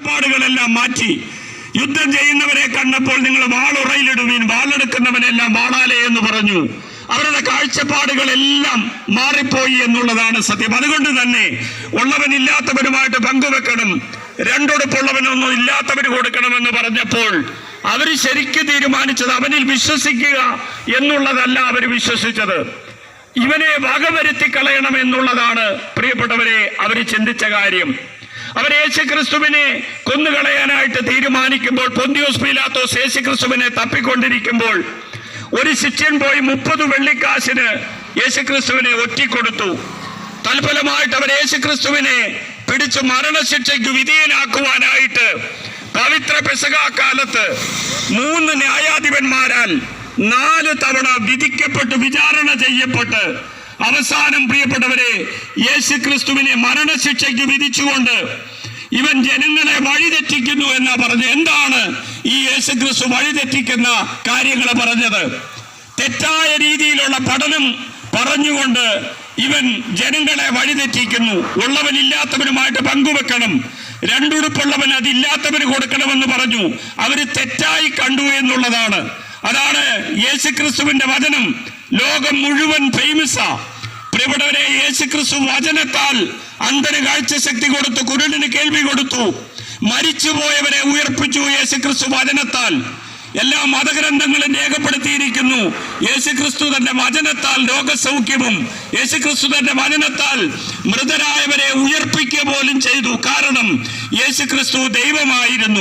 പാടുകളെല്ലാം മാറ്റി യുദ്ധം ചെയ്യുന്നവരെ കണ്ടപ്പോൾ നിങ്ങൾ വാളുറയിലിടുവീൻ, വാളെടുക്കുന്നവനെല്ലാം വാളാലേ എന്ന് പറഞ്ഞു. അവരുടെ കാഴ്ചപ്പാടുകളെല്ലാം മാറിപ്പോയി എന്നുള്ളതാണ് സത്യം. അതുകൊണ്ട് തന്നെ ഉള്ളവനില്ലാത്തവരുമായിട്ട് പങ്കുവെക്കണം, രണ്ടുടുപ്പുള്ളവനൊന്നും ഇല്ലാത്തവന് കൊടുക്കണമെന്ന് പറഞ്ഞപ്പോൾ അവർ ശരിക്കും തീരുമാനിച്ചത് അവനിൽ വിശ്വസിക്കുക എന്നുള്ളതല്ല. അവർ വിശ്വസിച്ചത് ഇവനെ വകവരുത്തി കളയണം എന്നുള്ളതാണ്. പ്രിയപ്പെട്ടവരെ, അവർ ചിന്തിച്ച കാര്യം. അവർ യേശുക്രിസ്തുവിനെ കൊന്നുകളയാനായിട്ട് തീരുമാനിക്കുമ്പോൾ, പൊന്തിയോസ് പീലാത്തോസ് യേശുക്രിസ്തുവിനെ തപ്പിക്കൊണ്ടിരിക്കുമ്പോൾ ഒരു ശിഷ്യൻ പോയി 30 വെള്ളിക്കാശിന് യേശുക്രിസ്തുവിനെ ഒറ്റിക്കൊടുത്തു. തൽഫലമായിട്ട് അവർ യേശുക്രിസ്തുവിനെ പിടിച്ച് മരണശിക്ഷയ്ക്ക് വിധേയനാക്കുവാനായിട്ട് പവിത്ര പെസഹാക്കാലത്ത് 3 ന്യായാധിപന്മാരാൽ 4 തവണ വിധിക്കപ്പെട്ട് വിചാരണ ചെയ്യപ്പെട്ട് അവസാനം പ്രിയപ്പെട്ടവരെ യേശുക്രിസ്തുവിനെ മരണശിക്ഷയ്ക്ക് വിധിച്ചുകൊണ്ട് ഇവൻ ജനങ്ങളെ വഴിതെറ്റിക്കുന്നു എന്നാ പറഞ്ഞത്. എന്താണ് ഈ യേശുക്രിസ്തു വഴിതെറ്റിക്കുന്ന കാര്യങ്ങൾ പറഞ്ഞത്? തെറ്റായ രീതിയിലുള്ള പഠനം പറഞ്ഞുകൊണ്ട് ഇവൻ ജനങ്ങളെ വഴിതെറ്റിക്കുന്നു. ഉള്ളവനില്ലാത്തവനുമായിട്ട് പങ്കുവെക്കണം, രണ്ടുടുപ്പുള്ളവൻ അതില്ലാത്തവന് കൊടുക്കണമെന്ന് പറഞ്ഞു. അവര് തെറ്റായി കണ്ടു എന്നുള്ളതാണ്. അതാണ് യേശുക്രിസ്തുവിന്റെ വചനം ലോകം മുഴുവൻ ഫേമസാ. പ്രിയപ്പെട്ടവരെ, യേശുക്രിസ്തു വചനത്താൽ അന്ധന് കാഴ്ചശക്തി കൊടുത്തു, കുരുടന് കേൾവി കൊടുത്തു, മരിച്ചുപോയവരെ ഉയർപ്പിച്ചു യേശുക്രിസ്തു വചനത്താൽ. എല്ലാ മതഗ്രന്ഥങ്ങളും രേഖപ്പെടുത്തിയിരിക്കുന്നു. യേശുക്രിസ്തു തന്റെ വചനത്താൽ രോഗസൗഖ്യവും, യേശുക്രിസ്തു തന്റെ വചനത്താൽ മൃതരായവരെ ഉയർപ്പിക്കുക പോലും ചെയ്തു. കാരണം യേശുക്രിസ്തു ദൈവമായിരുന്നു.